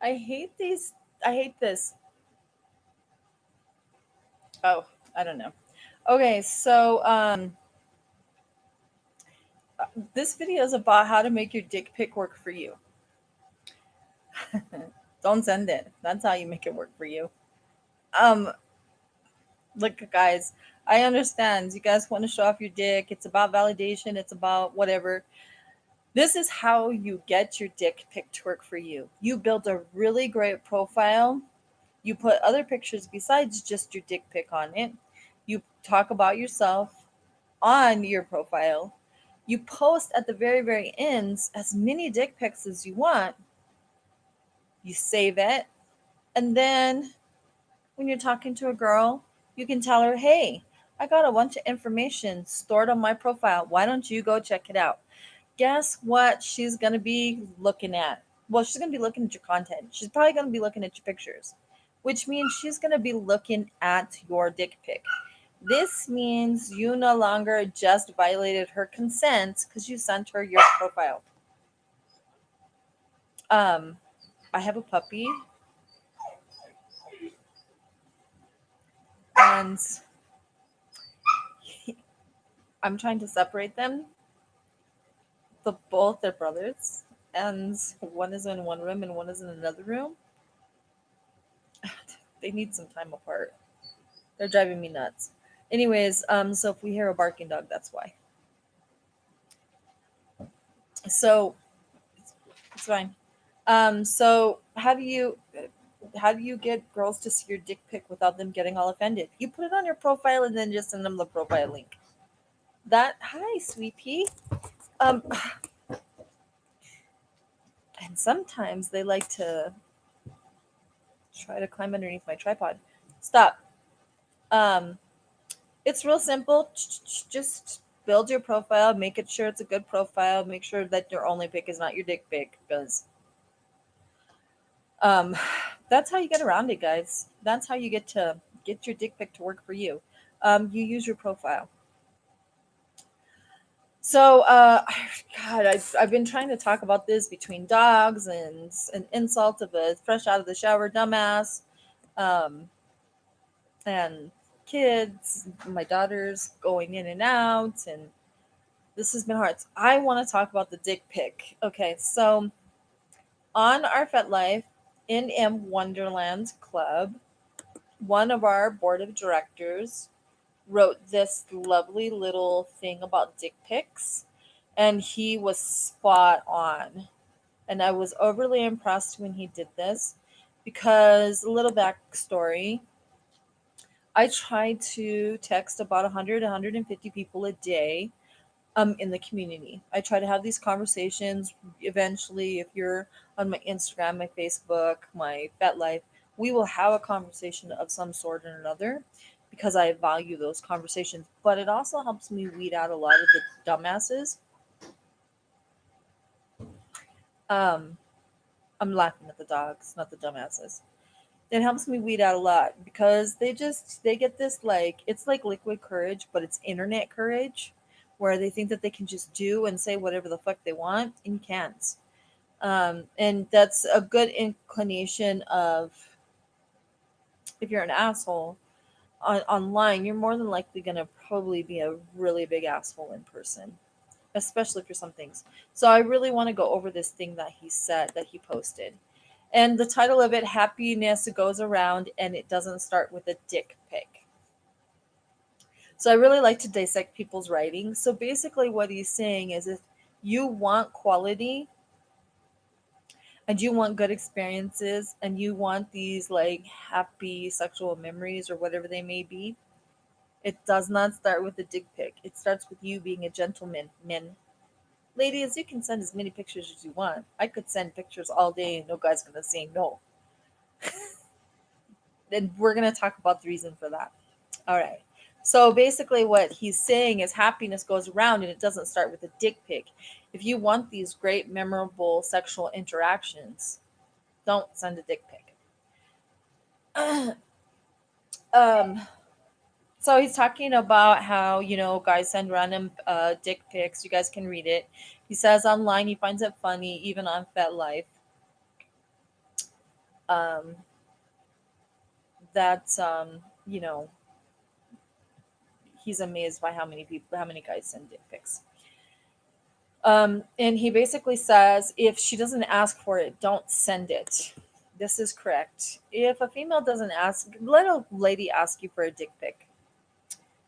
I hate these. I hate this. Oh, I don't know. Okay, so this video is about how to make your dick pic work for you. Don't send it. That's how you make it work for you. Um, Look, guys, I understand you guys want to show off your dick. It's about validation. It's about whatever. This is how you get your dick pic to work for you. You build a really great profile. You put other pictures besides just your dick pic on it. You talk about yourself on your profile. You post at the very, very ends as many dick pics as you want. You save it. And then when you're talking to a girl, you can tell her, hey, I got a bunch of information stored on my profile. Why don't you go check it out? Guess what she's going to be looking at? Well, she's going to be looking at your content. She's probably going to be looking at your pictures, which means she's going to be looking at your dick pic. This means you no longer just violated her consent because you sent her your profile. Um, I have a puppy, and I'm trying to separate them. The both their brothers, and one is in one room and one is in another room. They need some time apart. They're driving me nuts. Anyways, so if we hear a barking dog, that's why. So it's fine. So how do you get girls to see your dick pic without them getting all offended? You put it on your profile and then just send them the profile link. That hi, sweet pea. Um, and sometimes they like to try to climb underneath my tripod. Stop. Um, it's real simple. Just build your profile, make it sure it's a good profile, make sure that your only pic is not your dick pic, because um, that's how you get around it, guys. That's how you get your dick pic to work for you. You use your profile. So, God, I've been trying to talk about this between dogs and an insult of a fresh out of the shower dumbass, um, and kids, my daughters going in and out, and this has been hard. So I want to talk about the dick pic. Okay, so on our FetLife in M Wonderland Club, one of our board of directors wrote this lovely little thing about dick pics, and he was spot on. And I was overly impressed when he did this because a little backstory. I try to text about 100, 150 people a day in the community. I try to have these conversations. Eventually, if you're on my Instagram, my Facebook, my FetLife, we will have a conversation of some sort or another because I value those conversations. But it also helps me weed out a lot of the dumbasses. Um, I'm laughing at the dogs, not the dumbasses. It helps me weed out a lot because they get this, like, it's like liquid courage, but it's internet courage, where they think that they can just do and say whatever the fuck they want, and you can't. And that's a good inclination of, if you're an asshole online, you're more than likely gonna probably be a really big asshole in person, especially for some things. So I really want to go over this thing that he said, that he posted. And the title of it, Happiness Goes Around and It Doesn't Start with a Dick Pic. So I really like to dissect people's writing. So basically, what he's saying is, if you want quality and you want good experiences and you want these like happy sexual memories or whatever they may be, it does not start with a dick pic. It starts with you being a gentleman. Men, ladies, you can send as many pictures as you want. I could send pictures all day and no guy's gonna say no. Then we're gonna talk about the reason for that. All right. So basically, what he's saying is happiness goes around and it doesn't start with a dick pic. If you want these great, memorable sexual interactions, don't send a dick pic. um, so he's talking about how, guys send random dick pics. You guys can read it. He says online he finds it funny, even on FetLife. um, that you know, he's amazed by how many guys send dick pics. And he basically says if she doesn't ask for it, don't send it. This is correct. If a female doesn't ask, let a lady ask you for a dick pic.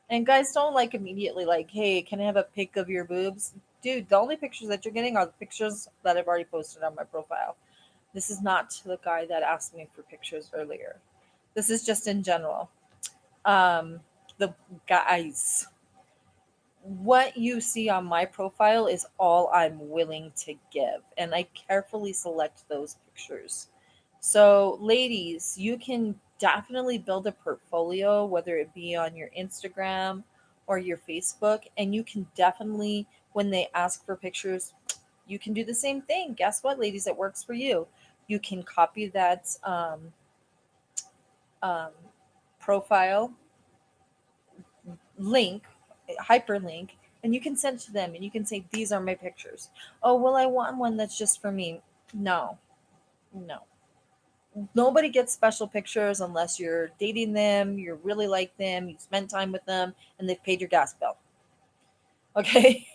And guys don't like immediately like, hey, can I have a pic of your boobs? Dude, the only pictures that you're getting are the pictures that I've already posted on my profile. This is not the guy that asked me for pictures earlier. This is just in general. Um, the guys, what you see on my profile is all I'm willing to give, and I carefully select those pictures. So, ladies, you can definitely build a portfolio, whether it be on your Instagram or your Facebook, and you can definitely, when they ask for pictures, you can do the same thing. Guess what, ladies? It works for you. You can copy that um, profile link, hyperlink, and you can send it to them and you can say, these are my pictures. Oh, well, I want one that's just for me. No, no. Nobody gets special pictures unless you're dating them, you really like them, you spend time with them, and they've paid your gas bill. Okay?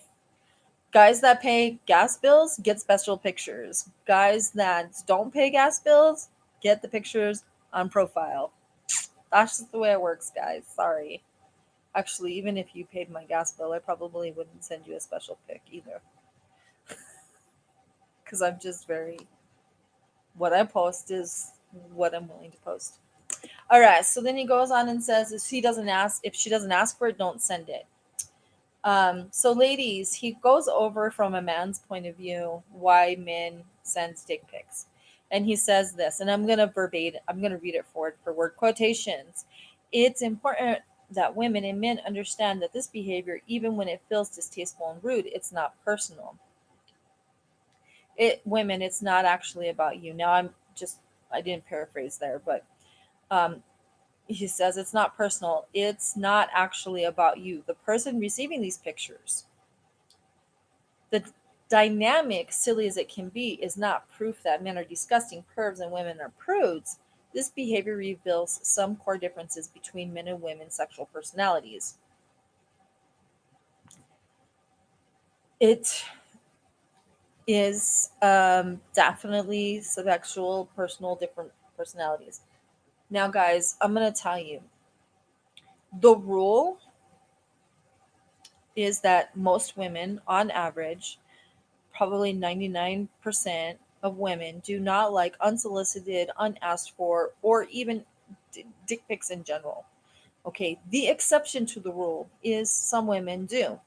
Guys that pay gas bills get special pictures. Guys that don't pay gas bills get the pictures on profile. That's just the way it works, guys. Sorry. Actually, even if you paid my gas bill, I probably wouldn't send you a special pic either. Because I'm just very, what I post is what I'm willing to post. All right. So then he goes on and says, if she doesn't ask for it, don't send it. So ladies, he goes over from a man's point of view why men send dick pics. And he says this, and I'm gonna read it word for word quotations. It's important that women and men understand that this behavior, even when it feels distasteful and rude, it's not personal. Women, it's not actually about you. Now I didn't paraphrase there, but um, he says it's not personal. It's not actually about you. The person receiving these pictures, the dynamic, silly as it can be, is not proof that men are disgusting pervs and women are prudes. This behavior reveals some core differences between men and women's sexual personalities. It is definitely sexual, personal, different personalities. Now, guys, I'm going to tell you the rule is that most women, on average, probably 99% of women, do not like unsolicited, unasked for, or even dick pics in general. Okay, the exception to the rule is some women do.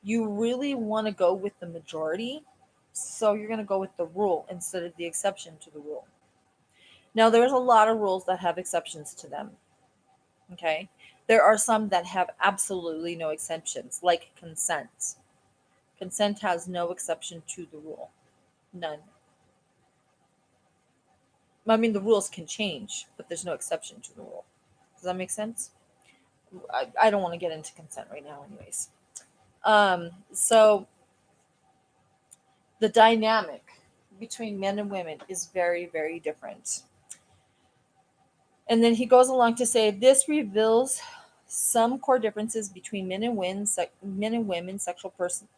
You really want to go with the majority, so you're going to go with the rule instead of the exception to the rule. Now, there's a lot of rules that have exceptions to them. Okay, there are some that have absolutely no exceptions, like consent. Consent has no exception to the rule, none. I mean, the rules can change, but there's no exception to the rule. Does that make sense? I don't want to get into consent right now, anyways. So the dynamic between men and women is very, very different. And then he goes along to say this reveals some core differences between men and women's sexual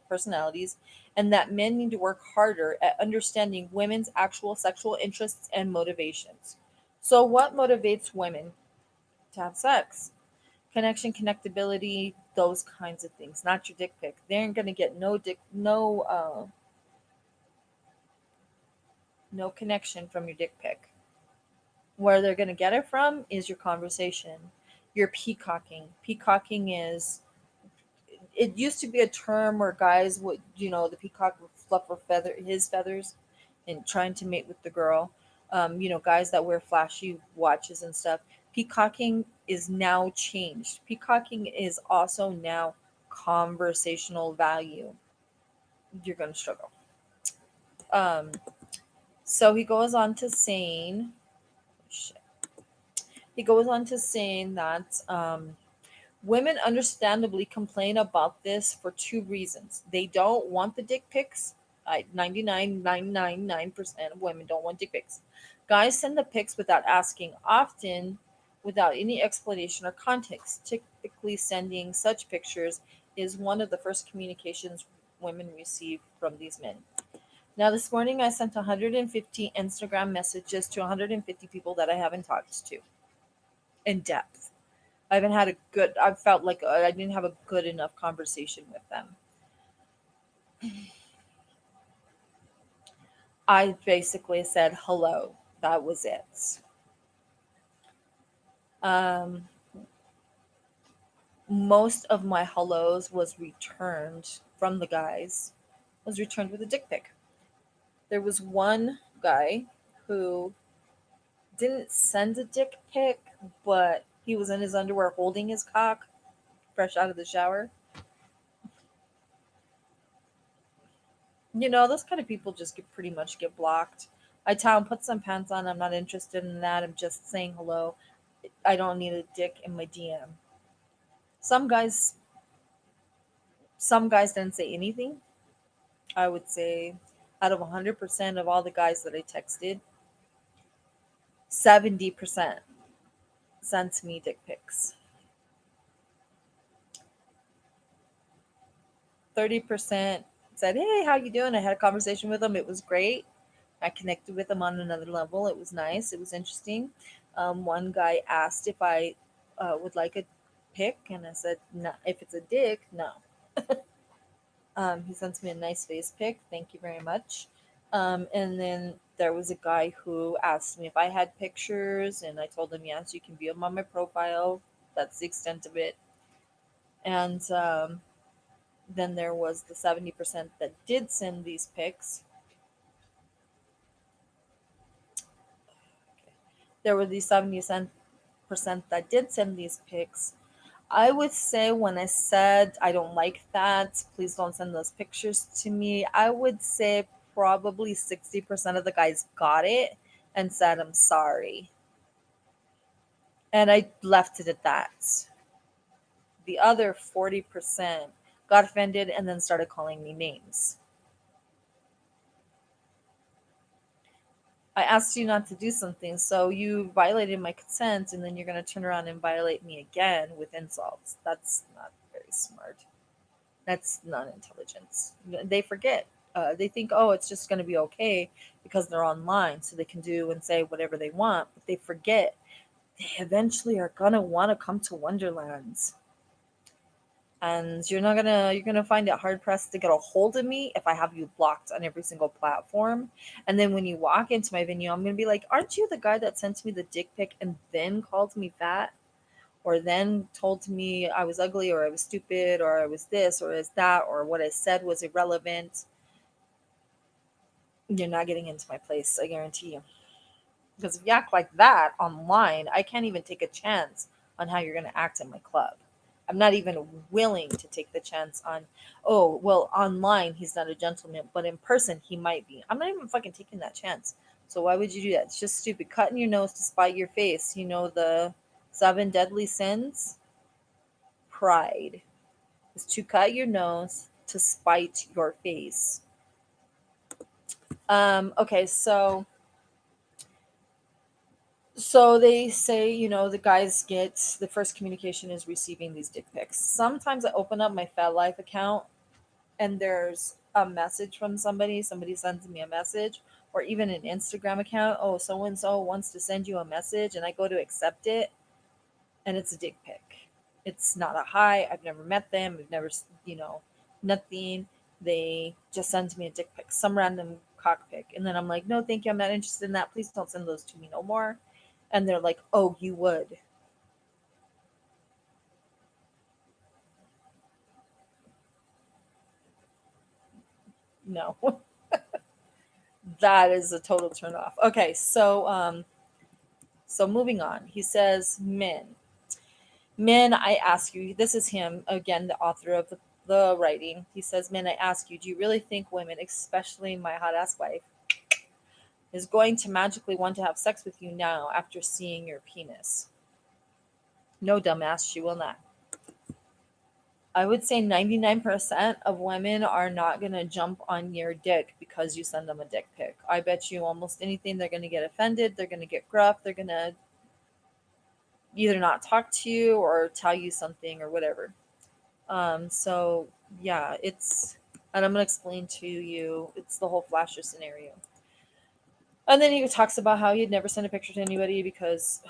personalities, and that men need to work harder at understanding women's actual sexual interests and motivations. So, what motivates women to have sex? Connection, connectability, those kinds of things. Not your dick pic. They aren't gonna get no connection from your dick pic. Where they're going to get it from is your conversation. Your peacocking. Peacocking is, it used to be a term where guys would, the peacock would fluff his feathers and trying to mate with the girl. Guys that wear flashy watches and stuff. Peacocking is now changed. Peacocking is also now conversational value. You're going to struggle. Um, so he goes on to saying, shit. He goes on to saying that women understandably complain about this for two reasons. They don't want the dick pics, I 99.999% of women don't want dick pics. Guys send the pics without asking, often without any explanation or context. Typically, sending such pictures is one of the first communications women receive from these men. Now, this morning I sent 150 Instagram messages to 150 people that I haven't talked to in depth. I haven't had a good, I felt like I didn't have a good enough conversation with them. I basically said hello. That was it. Um, most of my hellos was returned from the guys, was returned with a dick pic. There was one guy who didn't send a dick pic, but he was in his underwear holding his cock fresh out of the shower. Those kind of people just get pretty much get blocked. I tell them, put some pants on. I'm not interested in that. I'm just saying hello. I don't need a dick in my DM. Some guys, some guys didn't say anything. I would say, out of 100% of all the guys that I texted, 70% sent me dick pics. 30% said, "Hey, how you doing?" I had a conversation with them. It was great. I connected with them on another level. It was nice. It was interesting. One guy asked if I would like a pic, and I said, "No, if it's a dick, no." He sends me a nice face pic. Thank you very much. And then there was a guy who asked me if I had pictures, and I told him, yes, you can view them on my profile. That's the extent of it. And then there was the 70% that did send these pics. There were these 70% that did send these pics. I would say when I said I don't like that, please don't send those pictures to me, I would say probably 60% of the guys got it and said, I'm sorry. And I left it at that. The other 40% got offended and then started calling me names. I asked you not to do something, so you violated my consent, and then you're going to turn around and violate me again with insults. That's not very smart. That's not intelligence. They forget. They think, oh, it's just going to be okay because they're online, so they can do and say whatever they want. But they forget they eventually are going to want to come to Wonderlands, and you're gonna find it hard pressed to get a hold of me if I have you blocked on every single platform. And then when you walk into my venue, I'm gonna be like, aren't you the guy that sent me the dick pic and then called me fat? Or then told me I was ugly or I was stupid or I was this or is that or what I said was irrelevant. You're not getting into my place, I guarantee you. Because if you act like that online, I can't even take a chance on how you're going to act in my club. I'm not even willing to take the chance on, oh, well, online he's not a gentleman, but in person he might be. I'm not even fucking taking that chance. So why would you do that? It's just stupid. Cutting your nose to spite your face. The seven deadly sins? Pride is to cut your nose to spite your face. Okay, so they say, the guys get the first communication is receiving these dick pics. Sometimes I open up my FetLife account and there's a message from somebody. Somebody sends me a message, or even an Instagram account. Oh, so and so wants to send you a message, and I go to accept it, and it's a dick pic. It's not a hi. I've never met them. I've never, nothing. They just send me a dick pic, some random cock pic, and then I'm like, no, thank you. I'm not interested in that. Please don't send those to me no more. And they're like, oh, you would. No. That is a total turn off. Okay, so moving on. He says, men, I ask you, this is him again, the author of the writing. He says, men, I ask you, do you really think women, especially my hot ass wife, is going to magically want to have sex with you now after seeing your penis? No, dumbass, she will not. I would say 99% of women are not going to jump on your dick because you send them a dick pic. I bet you almost anything they're going to get offended, they're going to get gruff, they're going to either not talk to you or tell you something or whatever. So yeah, and I'm going to explain to you, it's the whole flasher scenario. And then he talks about how he'd never send a picture to anybody because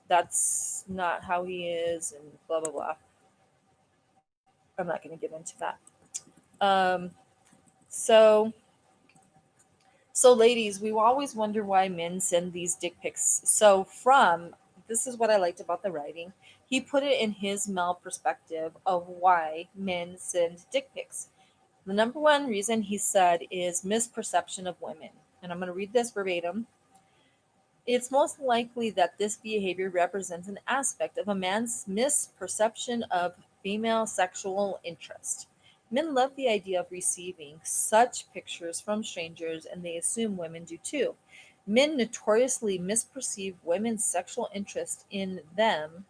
that's not how he is and blah, blah, blah. I'm not going to get into that. Um, so ladies, we always wonder why men send these dick pics. This is what I liked about the writing. He put it in his male perspective of why men send dick pics. The number one reason he said is misperception of women. And I'm going to read this verbatim. It's most likely that this behavior represents an aspect of a man's misperception of female sexual interest. Men love the idea of receiving such pictures from strangers, and they assume women do too. Men notoriously misperceive women's sexual interest in them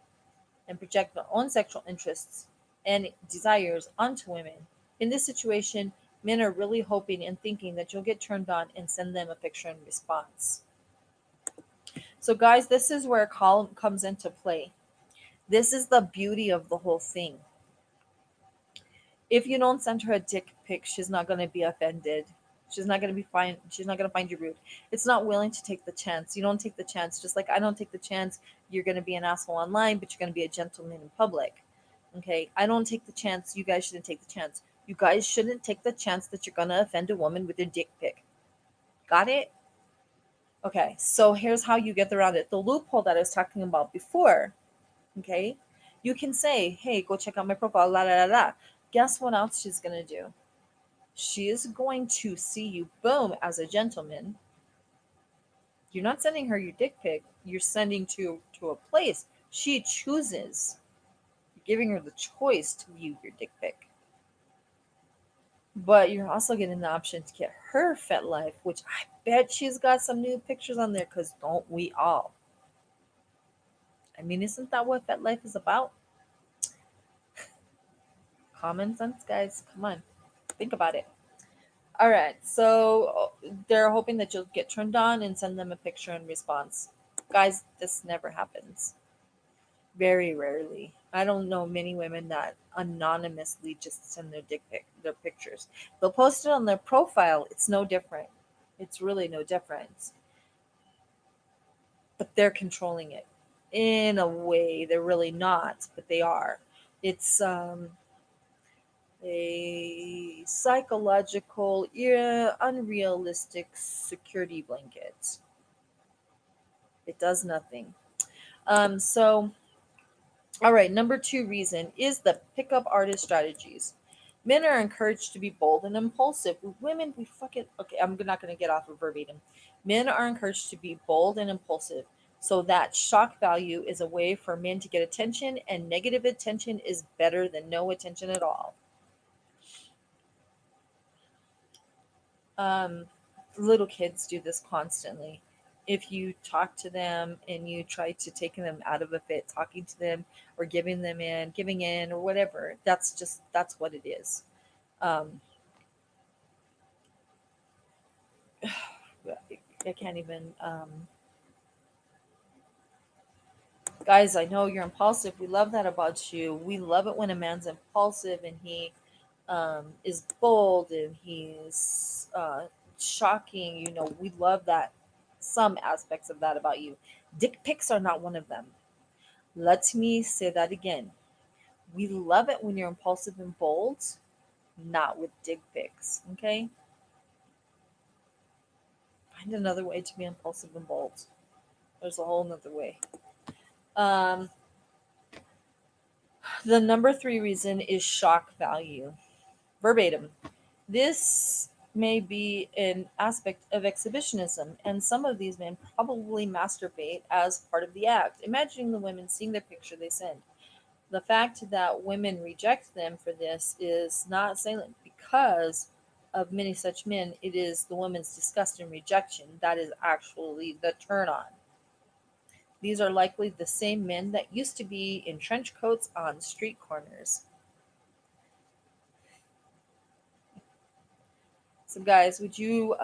and project their own sexual interests and desires onto women. In this situation, men are really hoping and thinking that you'll get turned on and send them a picture in response. So, guys, this is where column comes into play. This is the beauty of the whole thing. If you don't send her a dick pic, she's not going to be offended. She's not going to be fine. She's not going to find you rude. It's not willing to take the chance. You don't take the chance. Just like I don't take the chance you're going to be an asshole online, but you're going to be a gentleman in public. Okay? I don't take the chance. You guys shouldn't take the chance. You guys shouldn't take the chance that you're going to offend a woman with your dick pic. Got it? Okay, so here's how you get around it. The loophole that I was talking about before, okay? You can say, hey, go check out my profile, la la la la. Guess what else she's gonna do? She is going to see you, boom, as a gentleman. You're not sending her your dick pic, you're sending to a place. She chooses. You're giving her the choice to view your dick pic. But you're also getting the option to get her FetLife, which I bet she's got some new pictures on there, because don't we all? I mean, isn't that what FetLife is about? Common sense, guys. Come on. Think about it. All right. So they're hoping that you'll get turned on and send them a picture in response. Guys, this never happens. Very rarely. I don't know many women that anonymously just send their pictures. They'll post it on their profile. It's no different. It's really no different. But they're controlling it in a way. They're really not, but they are. It's a psychological, unrealistic security blanket. It does nothing. So, all right, number two reason is the pickup artist strategies. Men are encouraged to be bold and impulsive. Women, we fucking, okay, I'm not going to get off of verbatim. Men are encouraged to be bold and impulsive. So that shock value is a way for men to get attention, and negative attention is better than no attention at all. Um, Little kids do this constantly. If you talk to them and you try to take them out of a fit, talking to them or giving in or whatever, that's what it is. Um, I can't even. Guys, I know you're impulsive. We love that about you. We love it when a man's impulsive and he is bold and he's shocking. We love that. Some aspects of that about you. Dick pics are not one of them. Let me say that again. We love it when you're impulsive and bold, not with dick pics. Okay? Find another way to be impulsive and bold. There's a whole nother way. Um, the number three reason is shock value. Verbatim. This may be an aspect of exhibitionism, and some of these men probably masturbate as part of the act, imagining the women seeing their picture they send. The fact that women reject them for this is not silent because of many such men. It is the woman's disgust and rejection that is actually the turn on. These are likely the same men that used to be in trench coats on street corners. So, guys, would you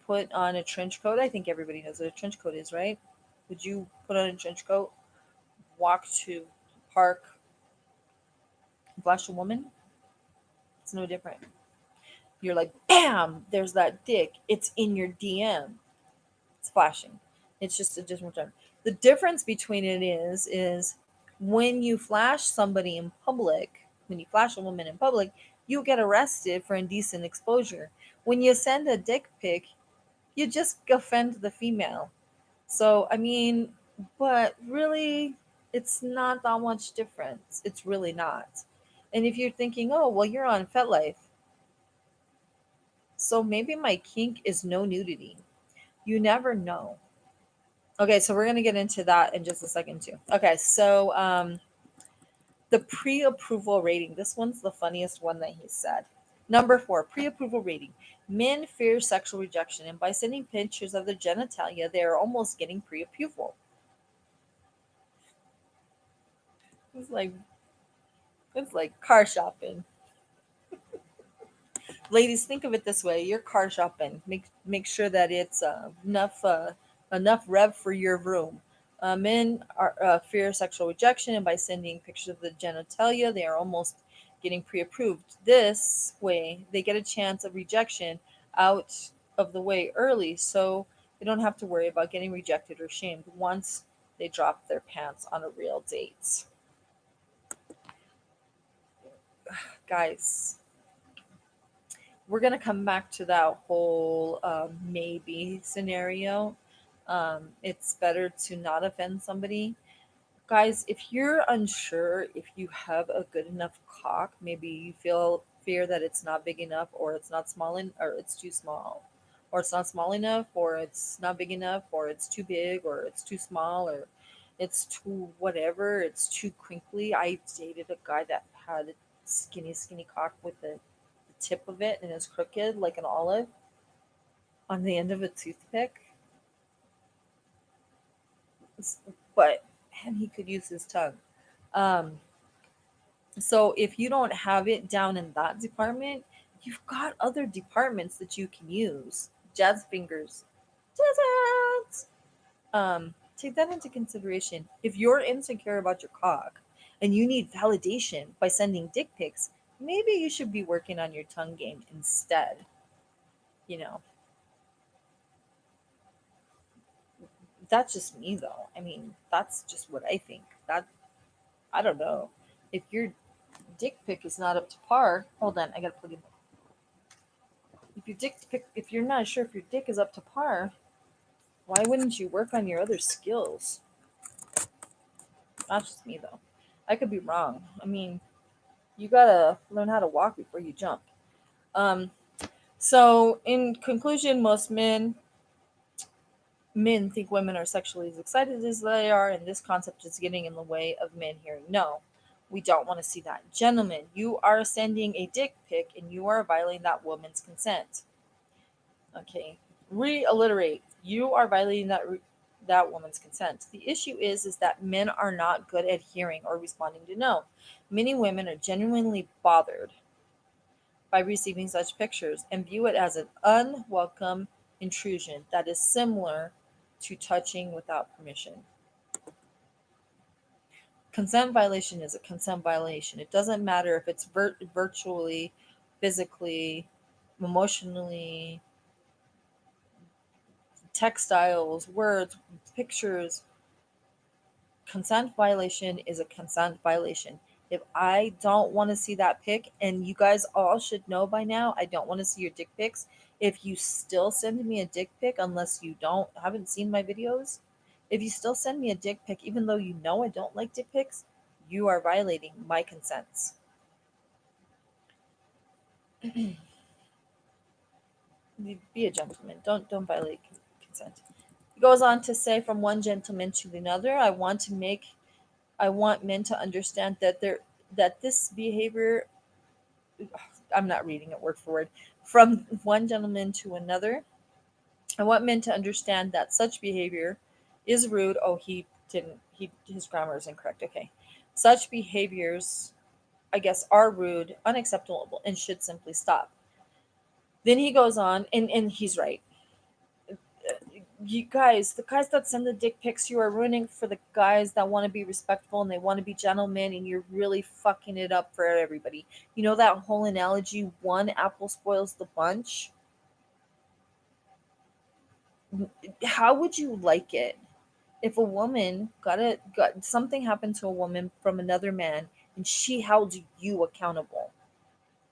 put on a trench coat? I think everybody knows what a trench coat is, right? Would you put on a trench coat, walk to the park, flash a woman? It's no different. You're like, bam, there's that dick. It's in your DM. It's flashing. It's just a different term. The difference between it is when you flash somebody in public, when you flash a woman in public, you get arrested for indecent exposure. When you send a dick pic, you just offend the female. So, I mean, but really, it's not that much difference. It's really not. And if you're thinking, oh, well, you're on FetLife, so maybe my kink is no nudity. You never know. Okay, so we're gonna get into that in just a second too. Okay, so the pre-approval rating. This one's the funniest one that he said. Number 4, pre-approval rating. Men fear sexual rejection, and by sending pictures of their genitalia, they are almost getting pre-approval. It's like car shopping. Ladies, think of it this way: you're car shopping. Make sure that it's enough rev for your room. Men are fear sexual rejection, and by sending pictures of the genitalia, they are almost getting pre-approved. This way, they get a chance of rejection out of the way early, so they don't have to worry about getting rejected or shamed once they drop their pants on a real date. Guys, we're gonna come back to that whole maybe scenario. It's better to not offend somebody, guys. If you're unsure if you have a good enough cock, maybe you fear that it's not big enough, or it's not or it's too small, or it's not small enough, or it's not big enough, or it's too big, or it's too small, or it's too whatever, it's too crinkly. I dated a guy that had a skinny cock with the tip of it and is crooked like an olive on the end of a toothpick. But and he could use his tongue. Um, so if you don't have it down in that department, you've got other departments that you can use. Jazz fingers, jazz hands. Take that into consideration. If you're insecure about your cock and you need validation by sending dick pics, maybe you should be working on your tongue game instead. You know, that's just me though. I mean, that's just what I think. That I don't know. If your dick pic is not up to par, hold on, I gotta plug in. If your dick pic, if you're not sure if your dick is up to par, why wouldn't you work on your other skills? That's just me though. I could be wrong. I mean, you gotta learn how to walk before you jump. Um, so in conclusion, most men think women are sexually as excited as they are, and this concept is getting in the way of men hearing no. We don't want to see that. Gentlemen, you are sending a dick pic and you are violating that woman's consent. Okay. Reiterate. You are violating that woman's consent. The issue is that men are not good at hearing or responding to no. Many women are genuinely bothered by receiving such pictures and view it as an unwelcome intrusion that is similar to touching without permission. Consent violation is a consent violation. It doesn't matter if it's virtually, physically, emotionally, textiles, words, pictures. Consent violation is a consent violation. If I don't want to see that pic, and you guys all should know by now, I don't want to see your dick pics. If you still send me a dick pic, unless you don't haven't seen my videos, if you still send me a dick pic, even though you know I don't like dick pics, you are violating my consents. Be a gentleman. Don't violate consent. He goes on to say, from one gentleman to another, I want men to understand that this behavior, I'm not reading it word for word. From one gentleman to another, I want men to understand that such behavior is rude. Oh, he didn't. He his grammar is incorrect. Okay, such behaviors, I guess, are rude, unacceptable, and should simply stop. Then he goes on, and he's right. You guys, the guys that send the dick pics, you are ruining for the guys that want to be respectful and they want to be gentlemen, and you're really fucking it up for everybody. You know that whole analogy, one apple spoils the bunch? How would you like it if a woman got something happened to a woman from another man and she held you accountable?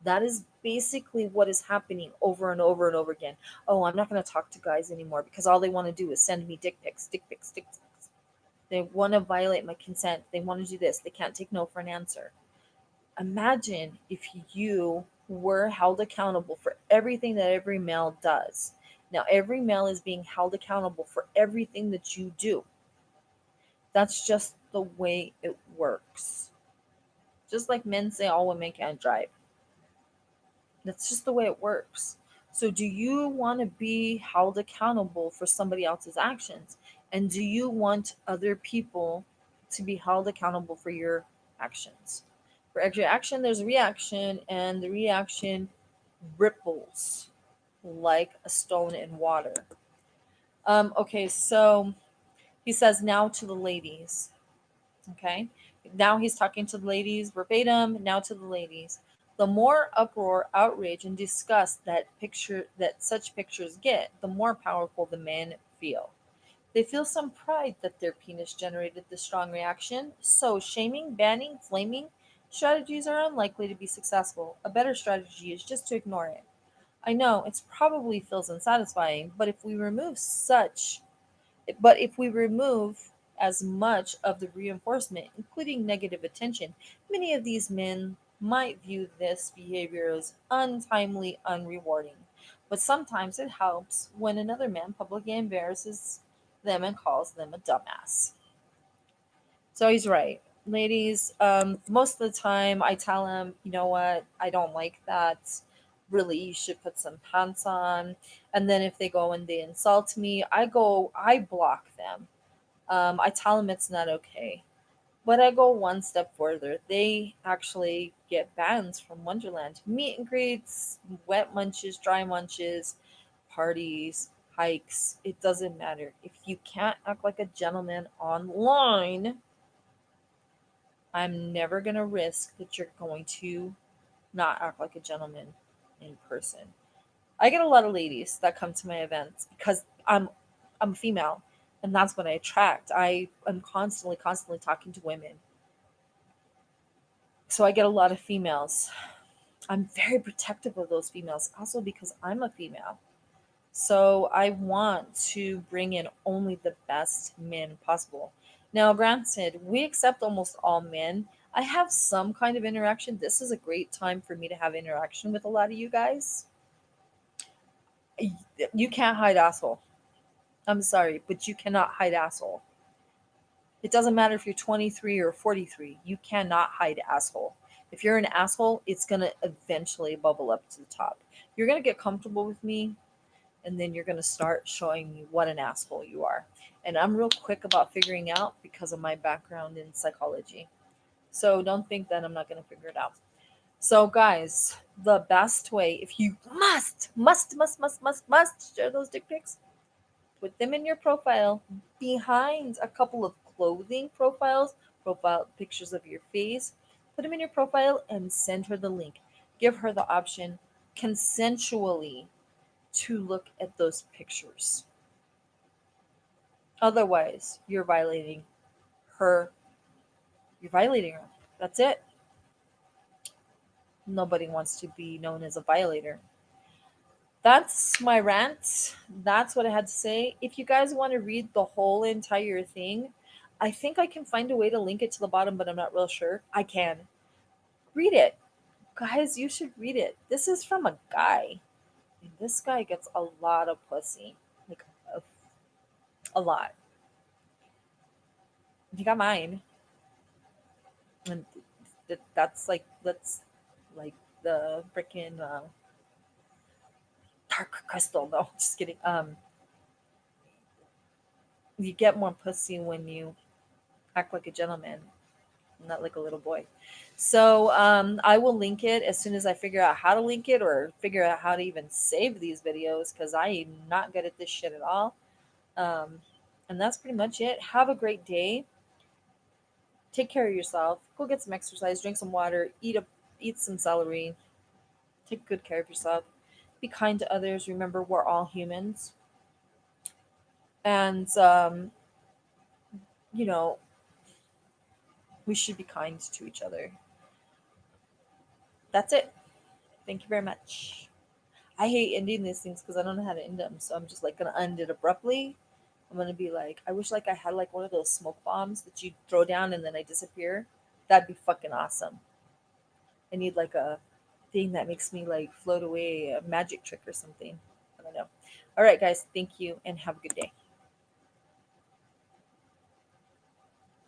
That is basically what is happening over and over and over again. Oh, I'm not going to talk to guys anymore because all they want to do is send me dick pics, dick pics, dick pics. They want to violate my consent. They want to do this. They can't take no for an answer. Imagine if you were held accountable for everything that every male does. Now, every male is being held accountable for everything that you do. That's just the way it works. Just like men say all women can't drive. That's just the way it works. So, do you want to be held accountable for somebody else's actions? And do you want other people to be held accountable for your actions? For every action, there's a reaction, and the reaction ripples like a stone in water. Okay, so he says, now to the ladies. Okay. Now he's talking to the ladies verbatim. Now to the ladies. The more uproar, outrage, and disgust that such pictures get, the more powerful the men feel. They feel some pride that their penis generated the strong reaction. So shaming, banning, flaming strategies are unlikely to be successful. A better strategy is just to ignore it. I know it probably feels unsatisfying, but if we remove as much of the reinforcement, including negative attention, many of these men might view this behavior as untimely, unrewarding. But sometimes it helps when another man publicly embarrasses them and calls them a dumbass. So he's right. Ladies, most of the time I tell him, you know what, I don't like that. Really, you should put some pants on. And then if they go and they insult me, I block them. I tell them it's not okay. But I go one step further. They actually get bans from Wonderland. Meet and greets, wet munches, dry munches, parties, hikes. It doesn't matter. If you can't act like a gentleman online, I'm never going to risk that you're going to not act like a gentleman in person. I get a lot of ladies that come to my events because I'm female and that's what I attract. I am constantly talking to women. So I get a lot of females. I'm very protective of those females also because I'm a female. So I want to bring in only the best men possible. Now, granted, we accept almost all men. I have some kind of interaction. This is a great time for me to have interaction with a lot of you guys. You can't hide asshole. I'm sorry, but you cannot hide asshole. It doesn't matter if you're 23 or 43. You cannot hide asshole. If you're an asshole, it's going to eventually bubble up to the top. You're going to get comfortable with me, and then you're going to start showing me what an asshole you are. And I'm real quick about figuring out because of my background in psychology. So don't think that I'm not going to figure it out. So, guys, the best way, if you must share those dick pics, put them in your profile behind a couple of clothing profiles, profile pictures of your face. Put them in your profile and send her the link. Give her the option consensually to look at those pictures. Otherwise, her. You're violating her. That's it. Nobody wants to be known as a violator. That's my rant. That's what I had to say. If you guys want to read the whole entire thing, I think I can find a way to link it to the bottom, but I'm not real sure. I can. Read it. Guys, you should read it. This is from a guy. And this guy gets a lot of pussy. Like, a, a lot. He got mine. And that's like the freaking dark crystal. No, just kidding. You get more pussy when you act like a gentleman. I'm not like a little boy. So I will link it as soon as I figure out how to link it or figure out how to even save these videos because I am not good at this shit at all. Um, and that's pretty much it. Have a great day. Take care of yourself. Go get some exercise. Drink some water. Eat some celery. Take good care of yourself. Be kind to others. Remember, we're all humans, and you know we should be kind to each other. That's it. Thank you very much. I hate ending these things because I don't know how to end them. So I'm just like gonna end it abruptly. I'm gonna be like, I wish like I had like one of those smoke bombs that you throw down and then I disappear. That'd be fucking awesome. I need like a thing that makes me like float away, a magic trick or something. I don't know. All right, guys. Thank you and have a good day.